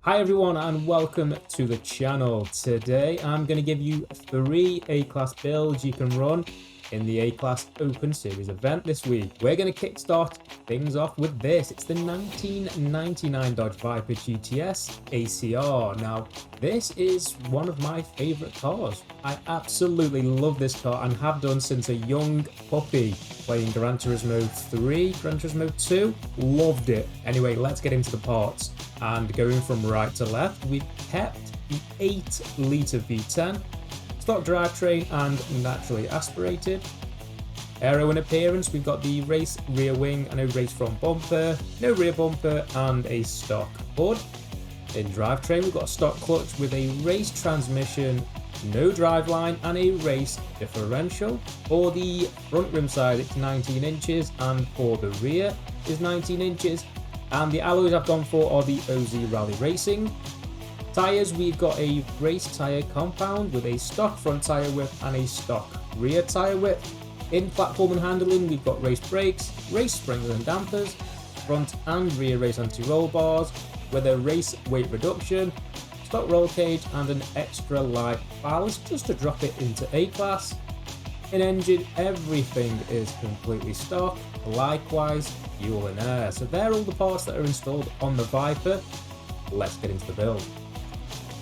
Hi everyone and welcome to the channel. Today I'm going to give you 3 A-Class builds you can run in the A-Class Open Series event this week. We're going to kickstart things off with this. It's the 1999 Dodge Viper GTS ACR. Now, this is one of my favourite cars. I absolutely love this car and have done since a young puppy playing Gran Turismo 3, Gran Turismo 2. Loved it. Anyway, let's get into the parts. And going from right to left, we've kept the 8-litre V10, stock drivetrain and naturally aspirated. Aero and appearance, we've got the race rear wing and a race front bumper, no rear bumper and a stock hood. In drivetrain, we've got a stock clutch with a race transmission, no driveline and a race differential. For the front rim side, it's 19 inches and for the rear is 19 inches. And the alloys I've gone for are the OZ Rally Racing. Tyres, we've got a race tyre compound with a stock front tyre width and a stock rear tyre width. In platform and handling, we've got race brakes, race springs and dampers, front and rear race anti-roll bars with a race weight reduction, stock roll cage and an extra light ballast just to drop it into A-Class. In engine, everything is completely stock, likewise fuel and air. So they're all the parts that are installed on the Viper. Let's get into the build.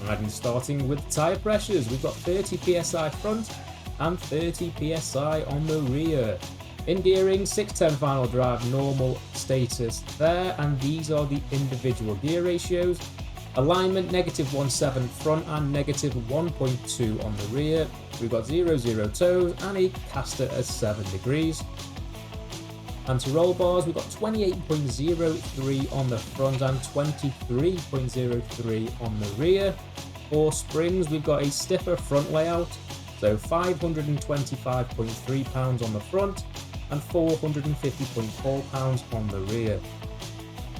Alright, starting with tyre pressures, we've got 30 psi front and 30 psi on the rear. In gearing, 610 final drive normal status there, and these are the individual gear ratios. Alignment, -1.7 front and -1.2 on the rear. We've got 0 toes and a caster at 7 degrees. Anti-roll bars, we've got 28.03 on the front and 23.03 on the rear. For springs, we've got a stiffer front layout, so 525.3 pounds on the front and 450.4 pounds on the rear.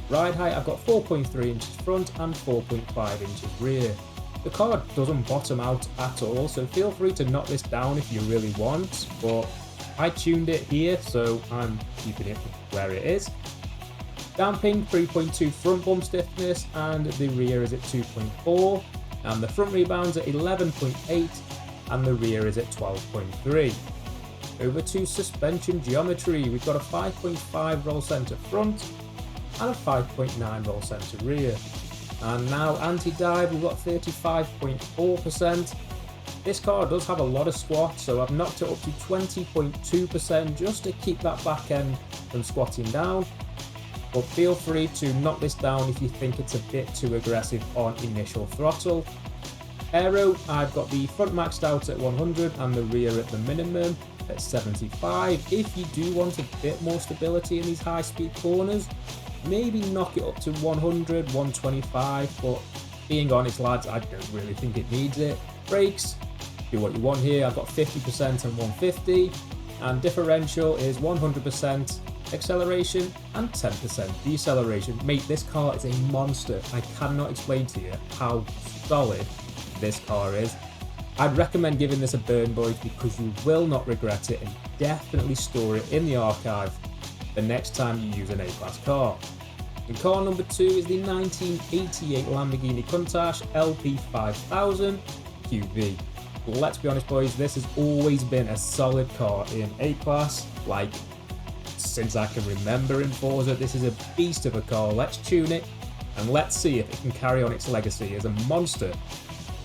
Ride height, I've got 4.3 inches front and 4.5 inches rear. The car doesn't bottom out at all, so feel free to knock this down if you really want, but I tuned it here, so I'm keeping it where it is. Damping, 3.2 front bump stiffness, and the rear is at 2.4, and the front rebound's at 11.8, and the rear is at 12.3. Over to suspension geometry, we've got a 5.5 roll centre front, and a 5.9 roll centre rear. And now anti-dive, we've got 35.4%. This car does have a lot of squat, so I've knocked it up to 20.2% just to keep that back end from squatting down. But feel free to knock this down if you think it's a bit too aggressive on initial throttle. Aero, I've got the front maxed out at 100 and the rear at the minimum at 75. If you do want a bit more stability in these high speed corners, maybe knock it up to 100, 125, but being honest lads, I don't really think it needs it. Brakes, do what you want here. I've got 50% and 150, and differential is 100% acceleration and 10% deceleration. Mate, this car is a monster. I cannot explain to you how solid this car is. I'd recommend giving this a burn, boys, because you will not regret it, and definitely store it in the archive the next time you use an A-Class car. And car number 2 is the 1988 Lamborghini Countach LP5000 QV. Let's be honest, boys, this has always been a solid car in A-Class, like since I can remember in Forza. This is a beast of a car. Let's tune it and let's see if it can carry on its legacy as a monster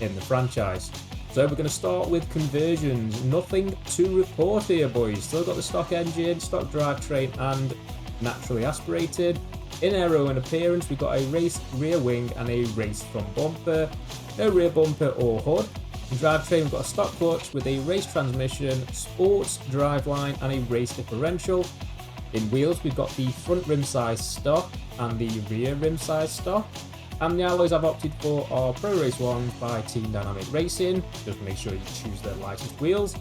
in the franchise. So we're going to start with conversions. Nothing to report here, boys. Still got the stock engine, stock drivetrain and naturally aspirated. In aero and appearance, we've got a race rear wing and a race front bumper, no rear bumper or hood. In drivetrain, we've got a stock clutch with a race transmission, sports driveline and a race differential. In wheels, we've got the front rim size stock and the rear rim size stock. And the alloys I've opted for are Pro Race ones by Team Dynamic Racing. Just make sure you choose the lightest wheels.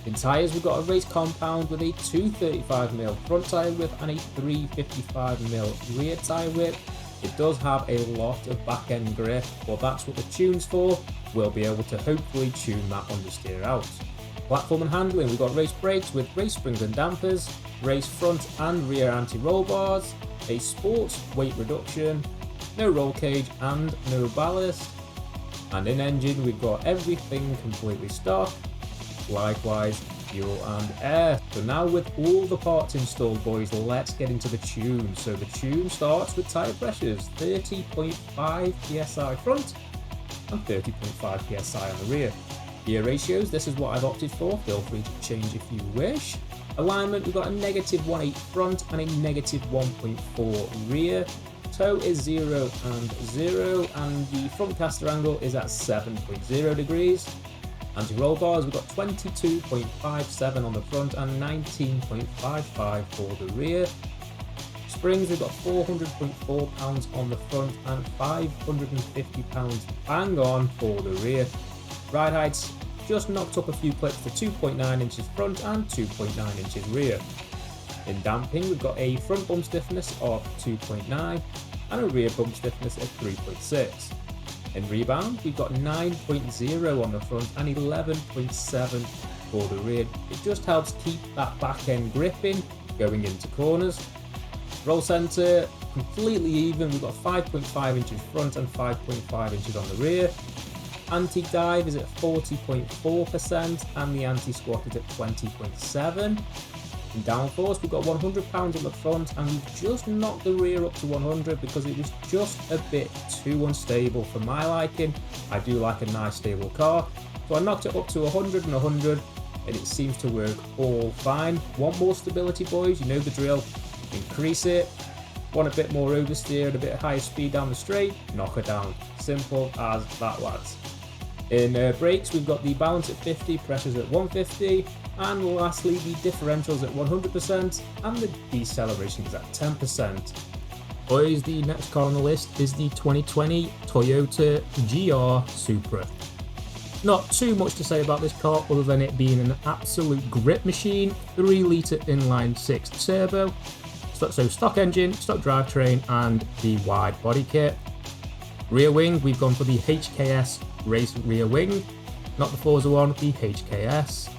In tyres, we've got a race compound with a 235mm front tyre width and a 355mm rear tyre width. It does have a lot of back end grip, but that's what the tune's for. We'll be able to hopefully tune that understeer out. Platform and handling, we've got race brakes with race springs and dampers, race front and rear anti-roll bars, a sports weight reduction, no roll cage and no ballast. And in engine we've got everything completely stock, likewise fuel and air. So now with all the parts installed, boys, let's get into the tune. So the tune starts with tyre pressures, 30.5 psi front and 30.5 psi on the rear. Gear ratios, this is what I've opted for, feel free to change if you wish. Alignment, we've got a -1.8 front and a -1.4 rear. Toe is 0 and 0, and the front caster angle is at 7.0 degrees. Anti-roll bars, we've got 22.57 on the front and 19.55 for the rear. Springs, we've got 400.4 pounds on the front and 550 pounds bang on for the rear. Ride heights, just knocked up a few clips to 2.9 inches front and 2.9 inches rear. In damping, we've got a front bump stiffness of 2.9 and a rear bump stiffness of 3.6. In rebound, we've got 9.0 on the front and 11.7 for the rear. It just helps keep that back end gripping going into corners. Roll center, completely even. We've got 5.5 inches front and 5.5 inches on the rear. Anti-dive is at 40.4% and the anti-squat is at 20.7%. In downforce, we've got 100 pounds on the front and we've just knocked the rear up to 100 because it was just a bit too unstable for my liking. I do like a nice stable car, so I knocked it up to 100 and 100 and it seems to work all fine. Want more stability, boys? You know the drill. Increase it. Want a bit more oversteer and a bit higher speed down the straight? Knock her down. Simple as that, lads. In brakes, we've got the balance at 50, pressures at 150, and lastly the differentials at 100% and the deceleration is at 10%. Boys, the next car on the list is the 2020 Toyota GR Supra. Not too much to say about this car other than it being an absolute grip machine, 3-litre inline 6 turbo, so stock engine, stock drivetrain and the wide body kit. Rear wing, we've gone for the HKS race rear wing, not the Forza one, the HKS.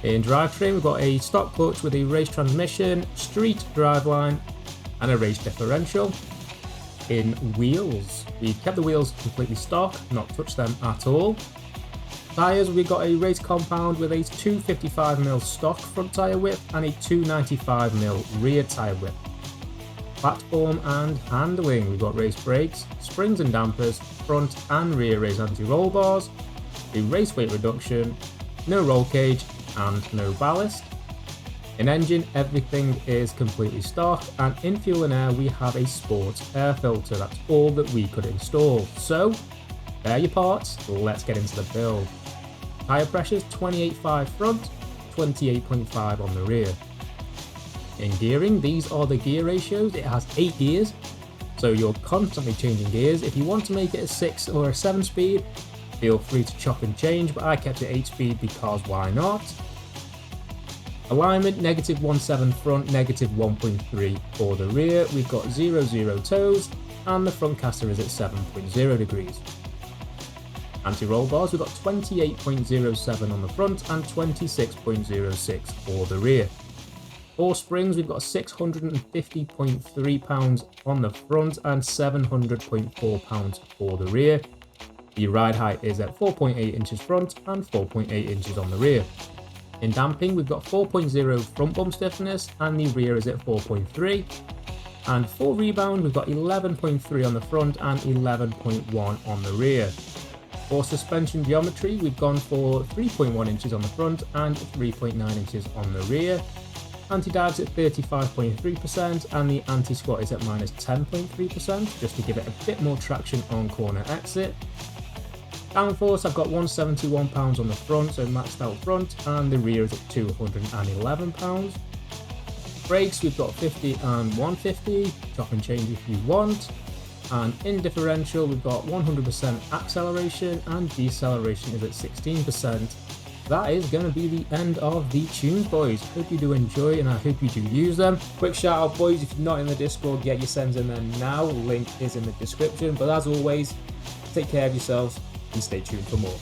In drivetrain, we've got a stock clutch with a race transmission, street driveline, and a race differential. In wheels, we've kept the wheels completely stock, not touched them at all. Tyres, we've got a race compound with a 255mm stock front tyre width and a 295mm rear tyre width. Platform and handling, we've got race brakes, springs and dampers, front and rear race anti-roll bars, a race weight reduction, no roll cage and no ballast. In engine, everything is completely stock, and in fuel and air we have a sports air filter. That's all that we could install. So there are your parts, let's get into the build. Tyre pressures 28.5 front, 28.5 on the rear. In gearing, these are the gear ratios. It has 8 gears, so you're constantly changing gears. If you want to make it a 6 or a 7 speed, feel free to chop and change, but I kept it 8 speed because why not? Alignment, -1.7 front, -1.3 for the rear. We've got 0 toes, and the front caster is at 7.0 degrees. Anti-roll bars, we've got 28.07 on the front and 26.06 for the rear. For springs, we've got 650.3 pounds on the front and 700.4 pounds for the rear. The ride height is at 4.8 inches front and 4.8 inches on the rear. In damping, we've got 4.0 front bump stiffness and the rear is at 4.3. And for rebound, we've got 11.3 on the front and 11.1 on the rear. For suspension geometry, we've gone for 3.1 inches on the front and 3.9 inches on the rear. Anti-dive's at 35.3% and the anti-squat is at -10.3%, just to give it a bit more traction on corner exit. Downforce, I've got 171 pounds on the front, so maxed out front, and the rear is at 211 pounds. Brakes, we've got 50 and 150, chop and change if you want. And in differential, we've got 100% acceleration and deceleration is at 16%. That is going to be the end of the tunes, boys. Hope you do enjoy and I hope you do use them. Quick shout out, boys, if you're not in the Discord, get your sends in there now. Link is in the description. But as always, take care of yourselves and stay tuned for more.